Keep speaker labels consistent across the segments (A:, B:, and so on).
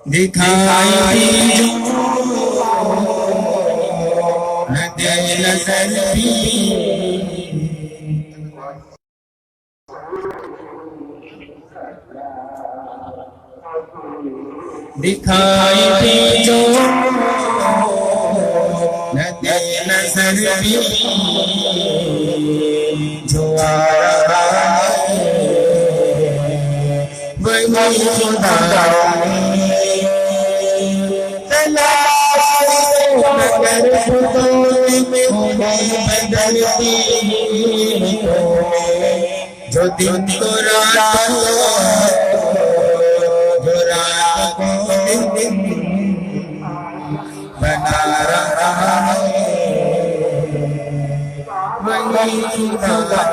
A: دکھائی جو دے نظر بھی دکھائی بھی جو دے نظر بھی جو آ رہا ہے وہی خدا مگر خدای میں بدلتی جو دن کو رات جو رات کو دن بنا رہا ہے وہی خدا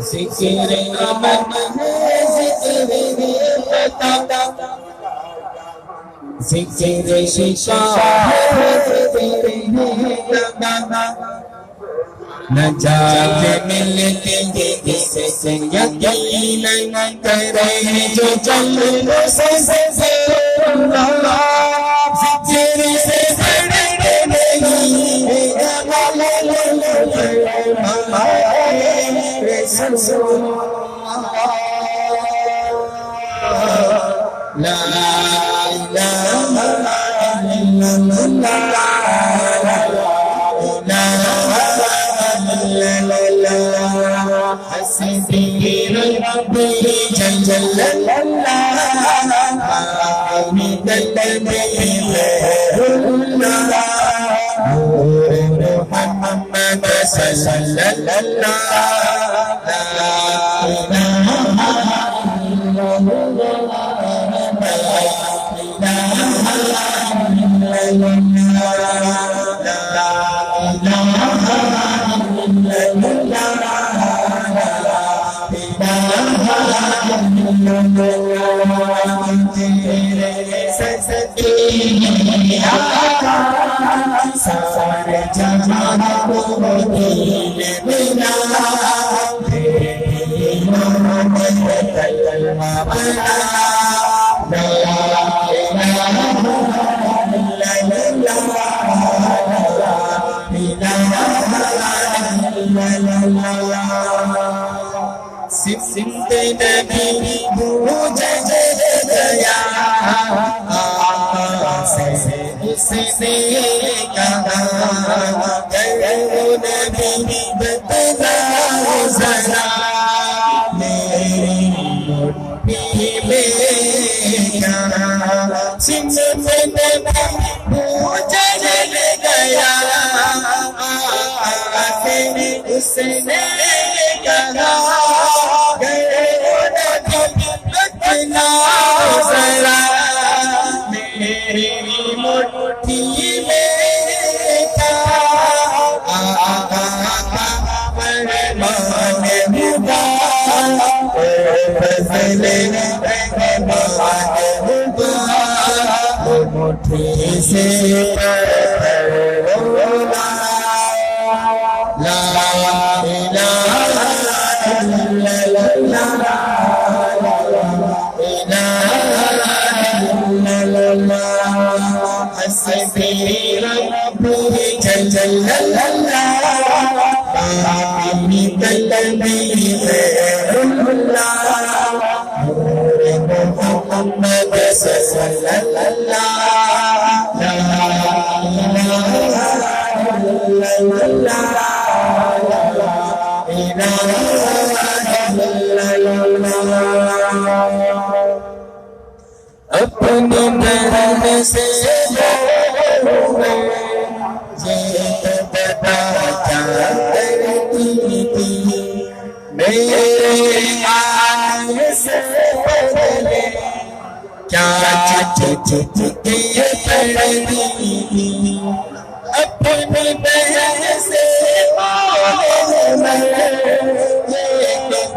A: ذکر امن ہے ذکر پتا ذکر شفا ہے ذکر لگا نجات ملتی ہے اس سے یقین کرے جو جلوے سے اللہ ذکر سے بڑھے نہیں رسول لا الہ الا اللہ حسبی ربی جل اللہ حمید النبی محمد صلی اللہ سارے جہاں کو دین ملا محمد کلمہ پڑھا لا الہ الا اللہ سمت نبی بوجھ گیا اس نے کہا کرو نبی بتلا ذرا میری مٹھی میں کیا سمت نبی بوجھ گیا اس نے کہا بتلا ذرا میری مٹھی میں کیا فرمان خدا فضل رحمان خدا مٹھی سے لا الہ الا اللہ حسبی ربی جل اللہ حمید النبی اللہ نور محمد صلی اللہ لا الہ الا اللہ اپنی نرم سے بتا کیا کرتی تھی میرے آنے سے پہلے کیا چٹھی پڑھتی تھی اپنی بہن سے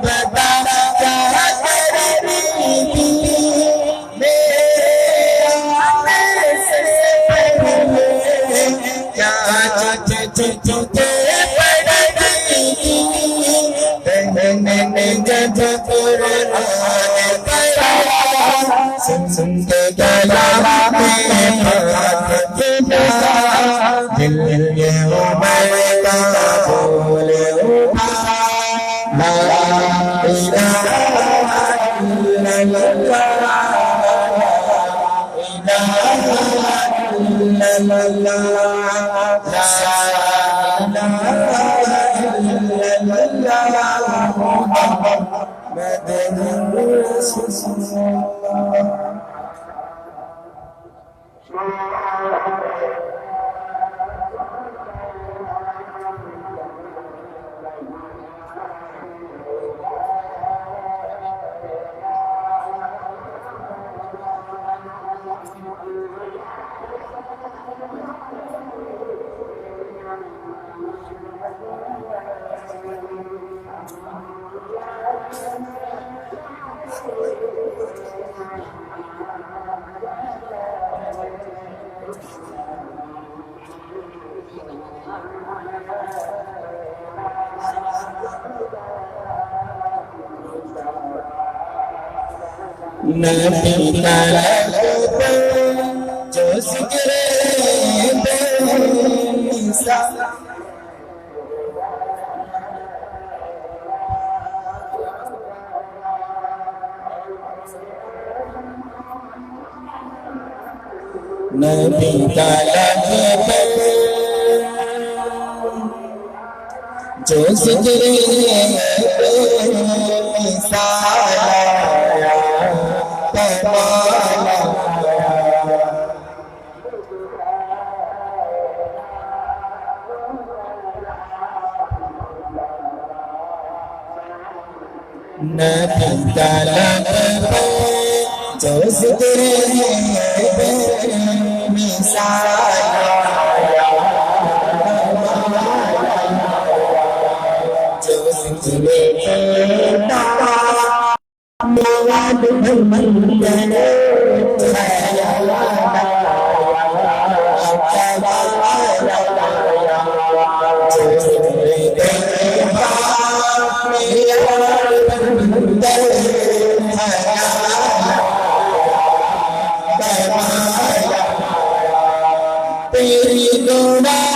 A: بتا کیا کرتی تھی میرے نبی کا لب جو ذکر بے مثال نبی کا لب جو ذکر بے مثال نبی کا لب جو ذکر بے مثال جو ذکر مواد مندن تیری گناہ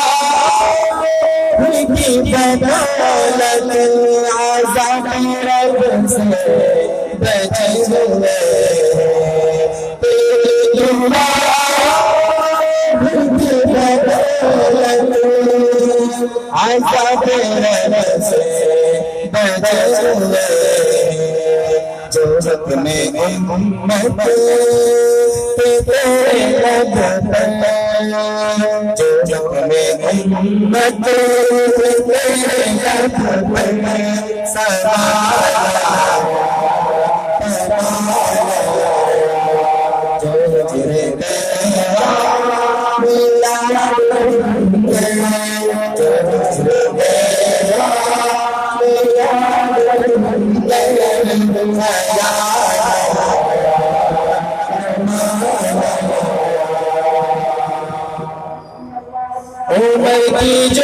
A: کی بدولت عذاب رب سے بچے ہوئے تیری گناہ کی بدولت عذاب رب سے بچے ہوئے جو اپنے امت تیرے لب جو اپنے امت تیرے لب جو تیرے عمر کی جو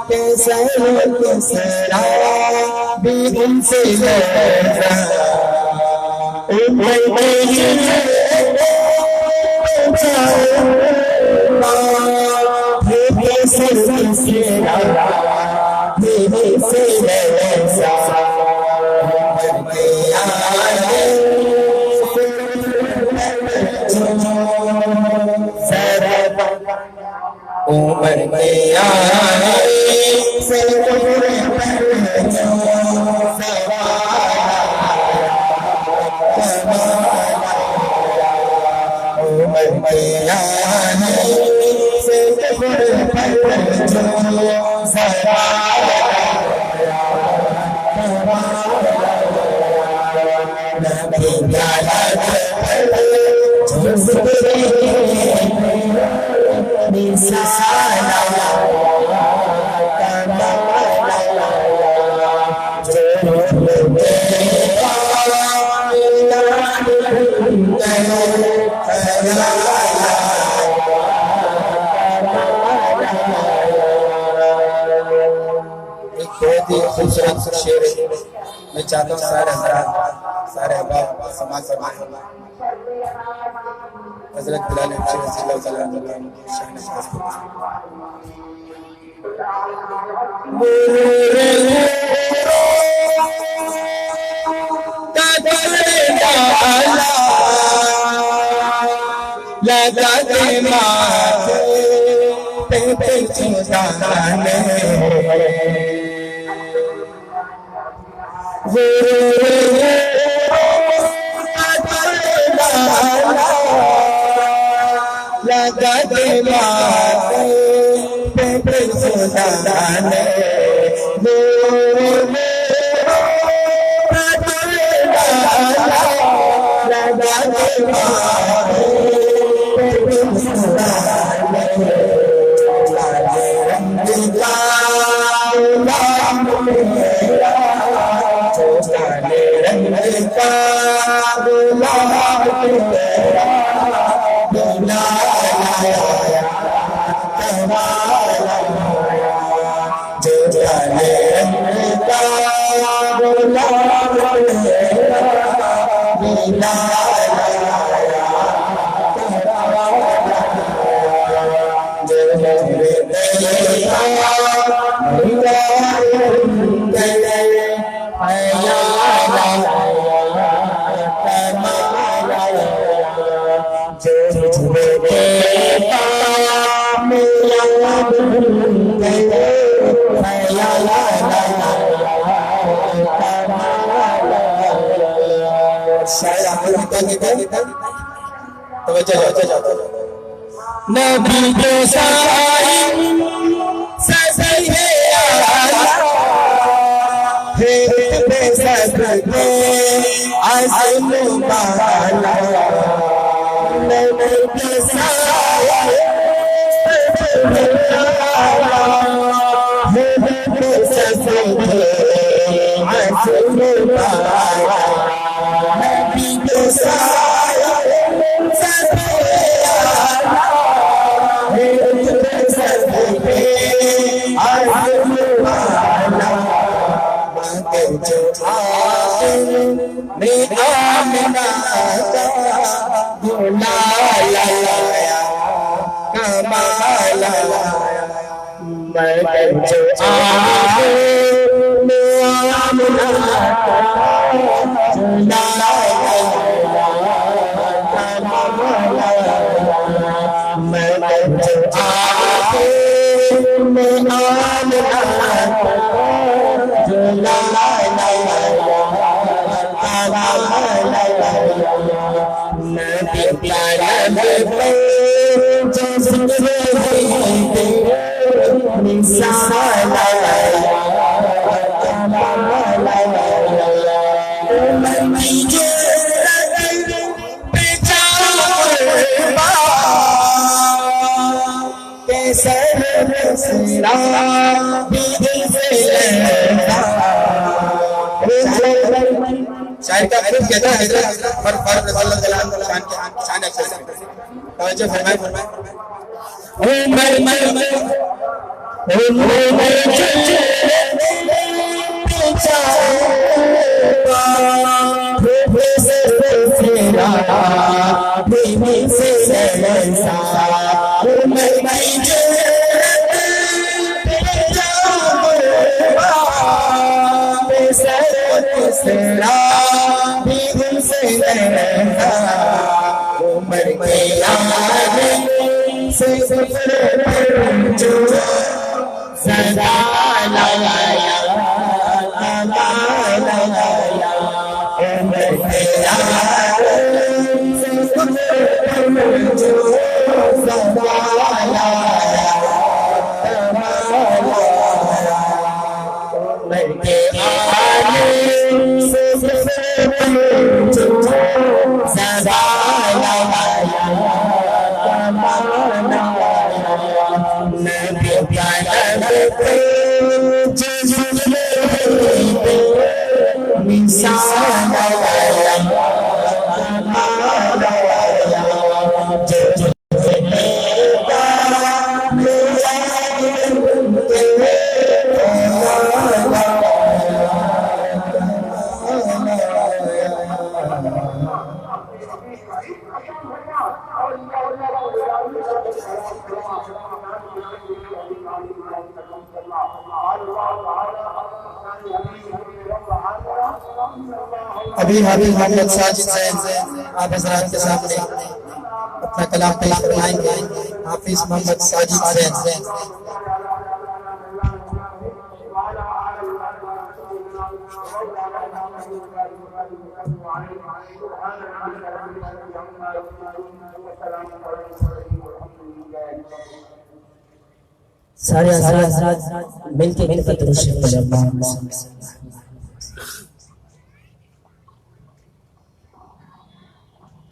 A: کیسا بھی ان سے عمر کی عمر میں آئے سے عمر میں آئے سے بہت ہی خوبصورت شعر ہے. میں چاہتا ہوں سارے حضرات سارے احباب سماعت فرمائیں. حضرت بلال حبشی رضی اللہ تعالیٰ عنہ شان شاز کو لگا دے ماتھے پہ چھڑانے لگا دے ماتھے پہ چھڑانے نبی کے سائن سزی ہے پھر بے سکتے عزم بالا نبی کے سائن سزی ہے پھر بے سکتے عزم بالا نبی کے سائن سزی شاعر کا عرف کہتا ہے فرق رضی اللہ تعالیٰ عنہ شان اکثر سے توجہ فرمائے ابھی حافظ محمد ساجد زین آپ حضرات کے سامنے اپنا کلام پیش فرمائیں گے. حافظ محمد ساجد زین.
B: سارے حضرات مل کے درود شریف پڑھیں. اللہم صل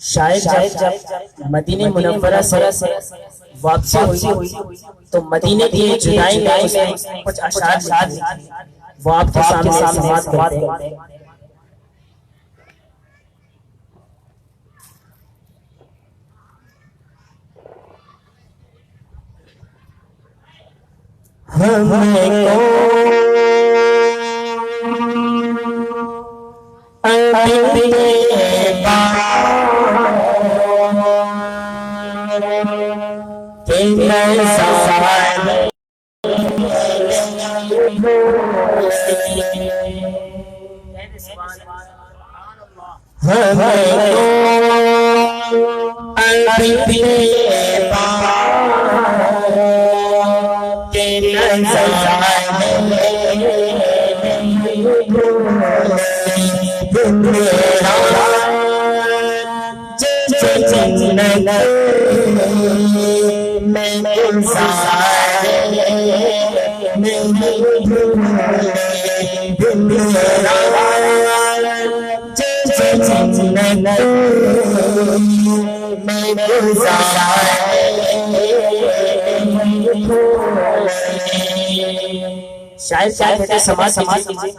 B: شاید جب مدینہ منورہ سے واپسی ہوئی تو مدینہ کی جدائی میں کچھ اشعار وہ آپ کے سامنے سماعت کرتے ہیں. ہمیں شاید کہتے سماعت کیجئے.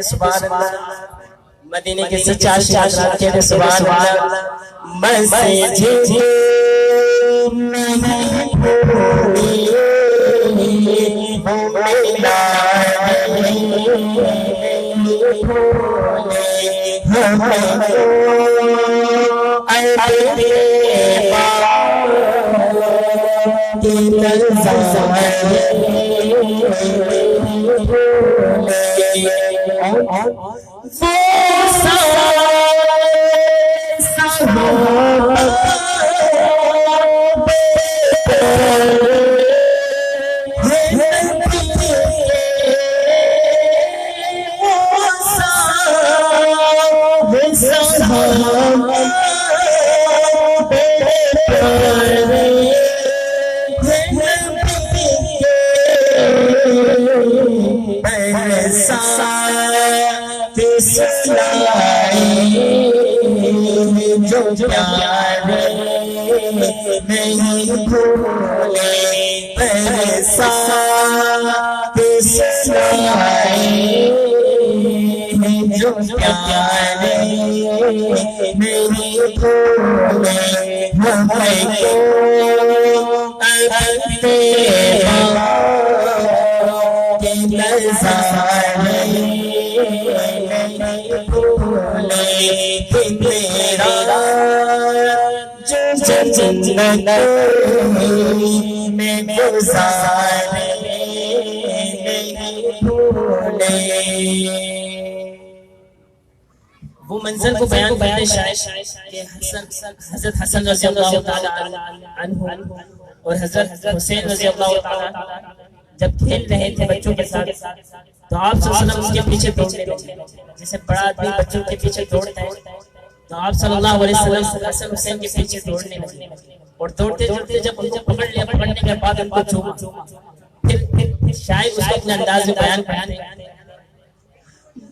B: سبحان اللہ. مدینے کے سچا شاعر کہتے سبحان اللہ. مسجد نہیں بھولی وہ منظر کو بیان کرتے شاید کہ حضرت حسن رضی اللہ تعالی عنہ اور حضرت حسین رضی اللہ تعالی جب کھیل رہے تھے بچوں کے ساتھ تو آپ صلی اللہ علیہ وسلم اس کے پیچھے دوڑنے لگے. جیسے بڑا آدمی بچوں کے پیچھے دوڑتا ہے تو آپ صلی اللہ علیہ وسلم حسن حسین کے پیچھے دوڑنے لگے اور دوڑتے دوڑتے جب ان کو پکڑ لیا, پکڑنے کے بعد ان کو چوما. پھر شاید اس کو اپنے انداز میں بیان کرتے ہیں.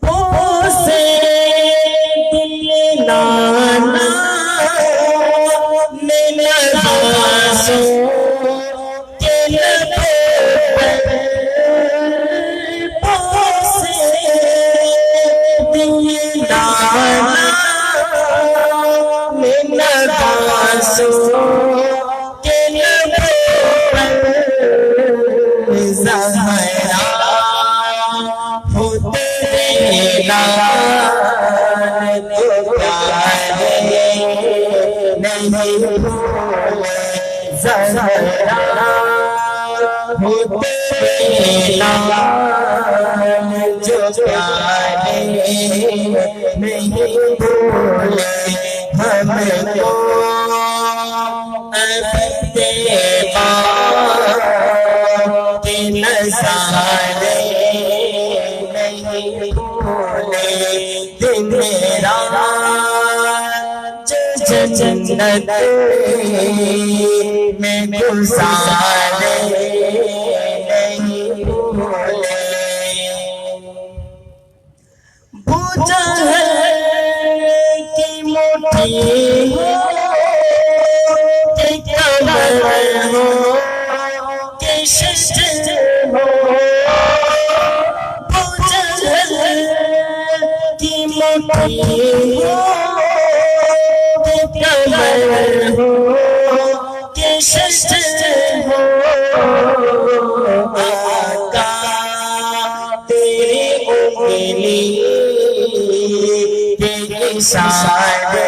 B: بوسے دل نانا میرا نوازوں کے لبوں پر بوسے دینا میں نوازوں کے لبوں پر زہرا ہو تیرے نام تو پیارے نہیں بھولے زہرا ہو تیرے نام جو پیارے نہیں بھولے ہم کو عبد باغ کے نظارے نہیں بھولے دن رات جو جنت میں گزارے نہیں بھولے بوجھا ہے کہ موٹی ہو کہ کمر ہو کہ ششت ہو بوجھا ہے کہ موٹی ہو کہ کمر ہو کہ ششت ہو آقا تیری انگلی کے اشارے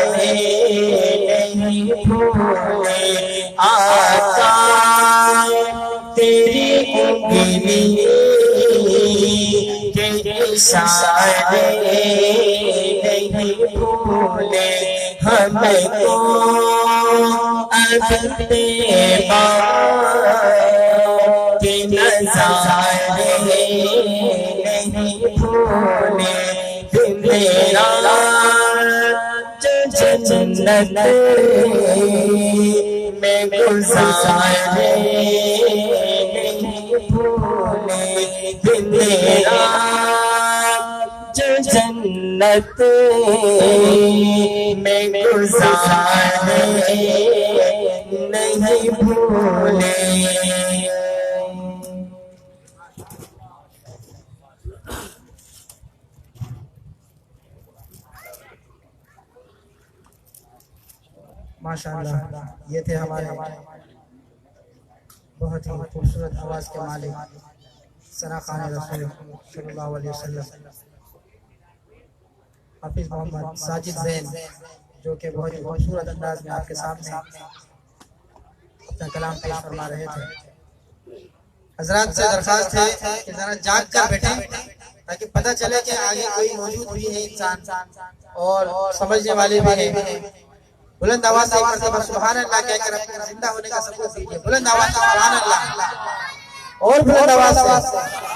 B: نہیں بھولے آقا تیری انگلی کے اشارے نہیں بھولے ہم کو عبد باغ کے نظارے نہیں بھولے میرا جو جنت میں گزارے نہیں بھولے میرا جو جنت میں گزارے نہیں بھولے
A: ماشاءاللہ یہ تھے ہمارے بہت ہی خوبصورت آواز کے مالک ثنا خوان رسول صلی اللہ علیہ وسلم حافظ محمد ساجد زین جو کہ بہت ہی خوبصورت انداز میں آپ کے سامنے اپنا کلام پیش فرما رہے تھے حضرات سے درخواست ہے کہ ذرا جاگ کر بیٹھیں تاکہ پتہ چلے کہ آگے کوئی موجود بھی ہے انسان اور سمجھنے والے بھی ہیں بلند آواز سے ایک مرتبہ سبحان اللہ کہہ کر اپنے زندہ ہونے کا ثبوت دیجیے بلند آواز سے سبحان اللہ اور بلند آواز سے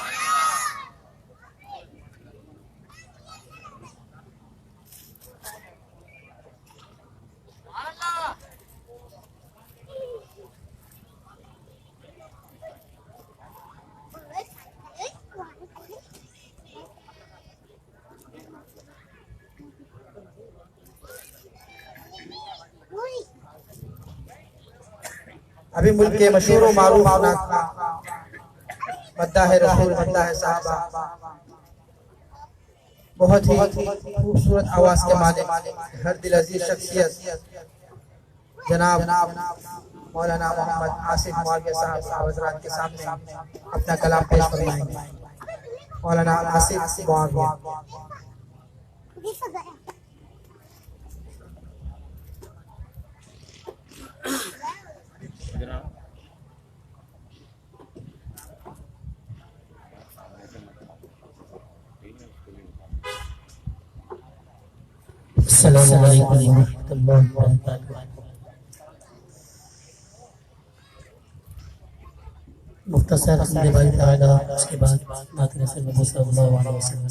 A: ابھی ملک کے مشہور و معروف مداح رسول مداح صحابہ بہت ہی خوبصورت آواز کے مالک ہر دل عزیز شخصیت جناب مولانا محمد آصف معاویہ صاحب حضرات کے سامنے اپنا کلام پیش فرمائیں گے مولانا آصف معاویہ
B: السلام علیکم ورحمۃ اللہ وبرکاتہ مختصر حمد باری تعالیٰ اس کے بعد نعت رسول محمد صلی اللہ علیہ وسلم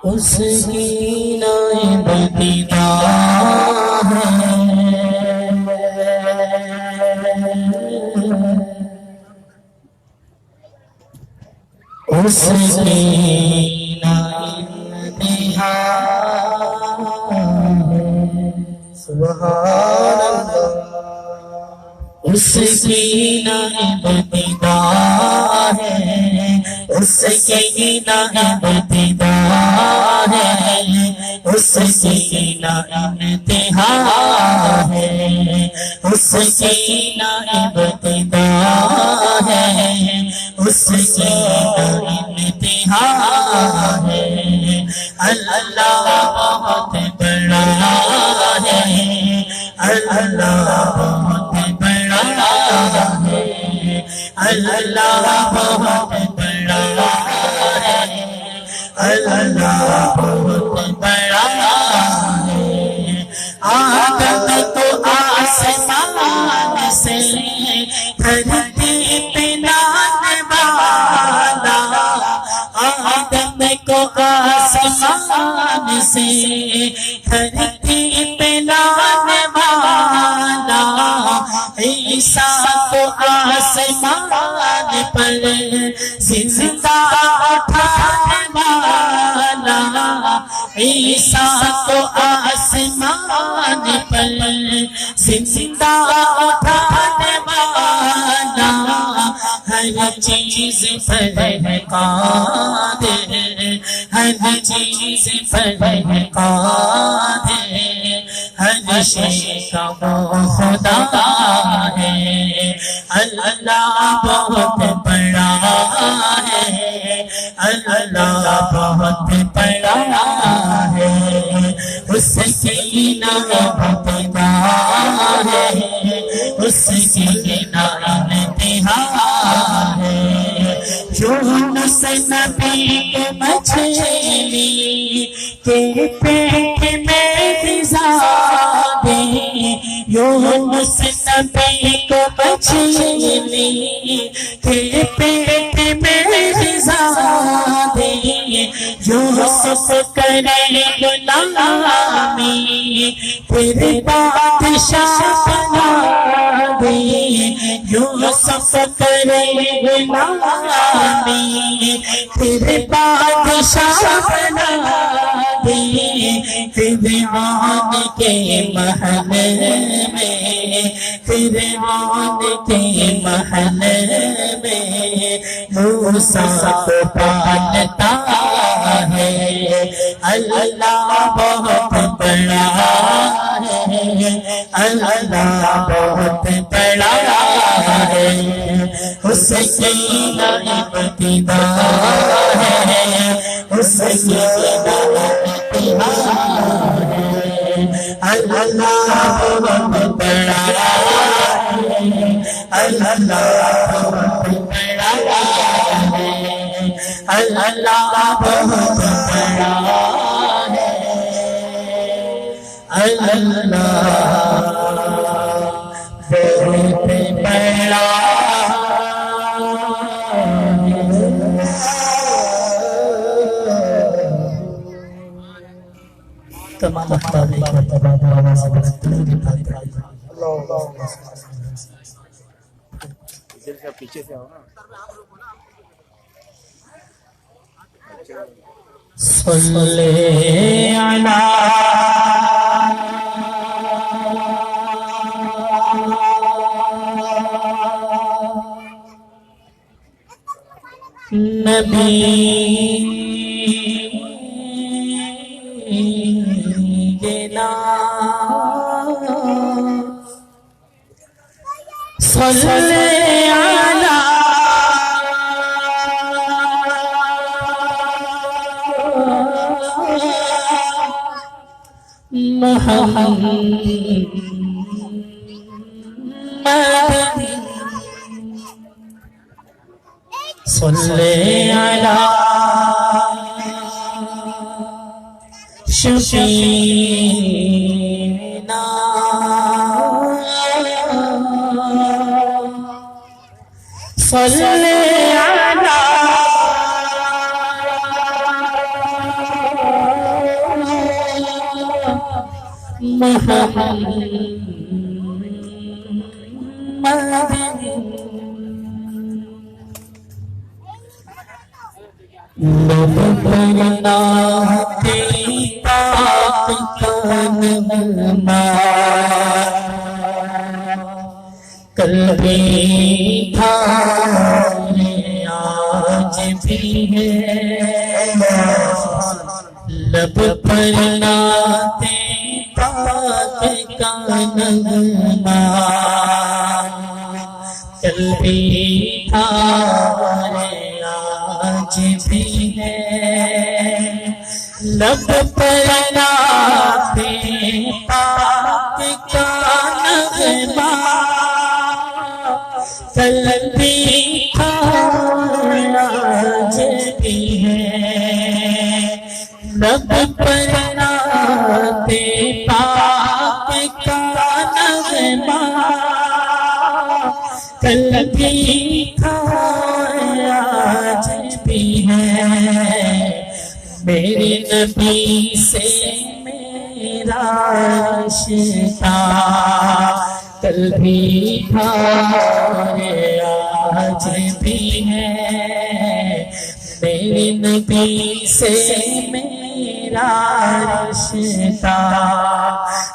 B: اس کی نائب دیدار اس کی نائب دیدار
A: سبحان اللہ
B: اس کی نائب ابتدا ہے اس کی نائب ابتدا ہے اس کی نائب انتہا ہے اس کی نائب ابتدا ہے اس کی نائب انتہا ہے اللہ بہت بڑا ہے اللہ بہت بڑا ہے اللہ بہت بڑا ہے اللہ بہت بڑا ہے آدم کو آسمان سے دھرتی پہ لانے والا آدم کو آسمان سے دھرتی پہ لانے والا عیسیٰ کو آسمان پر زندہ اٹھانے والا عیسیٰ کو آسمان پر زندہ اٹھانے والا ہر چیز پر ہے قادر ہر چیز پر ہے قادر ہر شے کا وہ خدا ہے اللہ بہت بڑا ہے اللہ بہت بڑا ہے اس کی نائب ابتدا ہے اس کی نائب انتہا ہے یونس نبی کے مچھلی کے پیٹ میں غذا دے یونس نبی کو مچھلی کے پیٹ میں غذا دے یوسف کرے غلامی پھر بادشاہ بنا دے یوسف کرے غلامی پھر بادشاہ بنا دے فرعون کے محل میں فرعون کے محل میں موسیٰ کو پالتا ہے اللہ بہت بڑا ہے اللہ بہت بڑا ہے اس کی نائب ابتدا ہے اس کی نائب انتہا ہے اللہ بہت بڑا ہے اللہ بہت بڑا ہے اللہ بہت بڑا ہے اللہ بہت بڑا تمام احباب ایک مرتبہ آواز سے درود پاک پڑھیں
C: پیچھے سے آؤ نا
B: صلی علی نبینا صلی علی محمد صلی علی شفیعنا صلی علی لب کرنا تیری پاک کا نغمہ کل بھی تھا آج بھی ہے، لب پر نعت پاک کا نغمہ، کل بھی تھا آج بھی ہے، لب پر نعت پاک کا نغمہ، کل بھی تھا آج بھی ہے، لب پر نعت پاک کا نغمہ، کل بھی تھا آج بھی ہے، میرے نبی سے میرا رشتہ، کل بھی تھا آج بھی ہے، میرے نبی سے میرا رشتہ،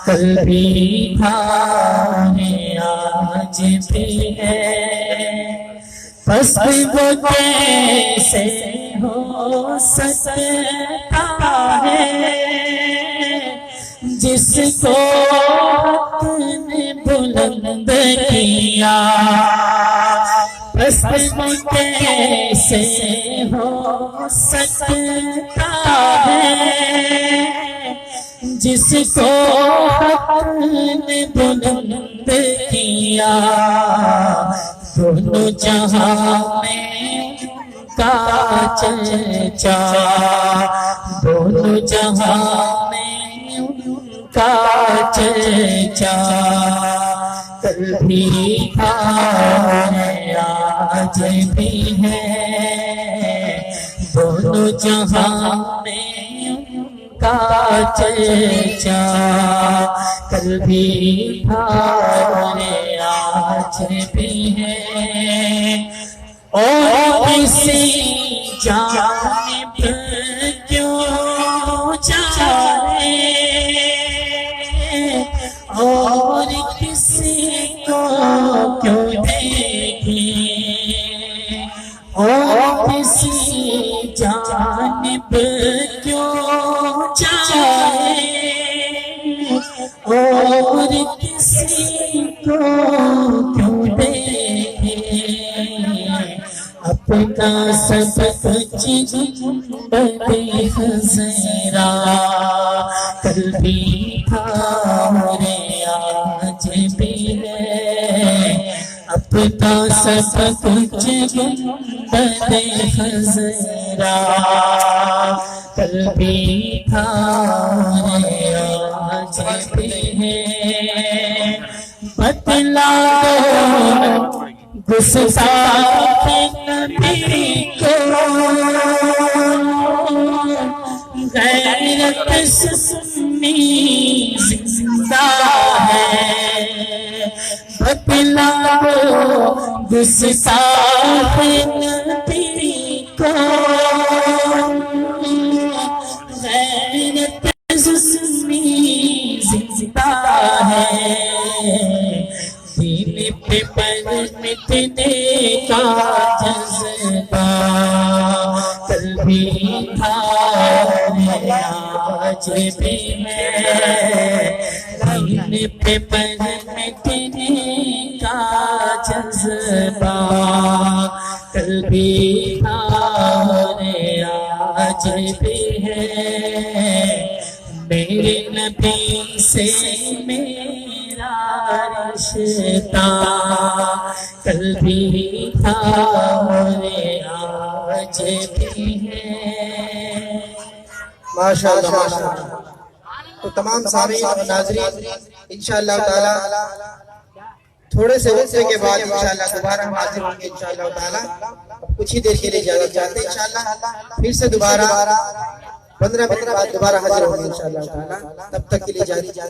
B: کل بھی تھا آج بھی ہے، بس وہ کیسے ہو سکتا ہے جس کو حق نے بلند کیا، بس وہ کیسے ہو سکتا ہے جس کو حق نے بلند کیا، دونوں جہاں میں کا چرچا، دونوں جہاں میں کا چرچا، کل بھی تھا آج بھی ہے، دونوں جہاں میں کا چرچا، کل بھی تھا آج بھی ہے، اور کسی جانب کیوں جائے، اور کسی کو کیوں دیکھے، اور کسی جانب کیوں جائے، اور کسی کو کیوں دیکھے، اپنا سب کچھ گنبد خضرا، کل بھی تھا آج بھی ہے، اپنا سب کچھ گنبد خضرا، کل بھی تھا آج بھی ہے، بتلا دو گستاخ نبی کو، غیرت سنی زندہ ہے، بتلا دو گستاخ نبی کو، غیرت سنی زندہ ہے، دین پہ پر مٹنے کا جذبہ، کل بھی تھا آج بھی ہے، دین پہ پر مٹنے کا جذبہ، کل بھی تھا آج بھی ہے، میرے نبی سے میرا رشتہ، کل بھی تھا آج بھی ہے۔
A: ماشاءاللہ ماشاءاللہ۔ تو تمام سامعین اور ناظرین انشاءاللہ تعالی تھوڑے سے وقفے کے بعد انشاءاللہ دوبارہ ہم حاضر ہوں گے انشاءاللہ تعالی، کچھ ہی دیر کے لیے اجازت چاہتے ہیں انشاءاللہ، پھر سے دوبارہ 15 منٹ بعد دوبارہ حاضر ہوں گے انشاءاللہ تعالی، تب تک کے لیے اجازت۔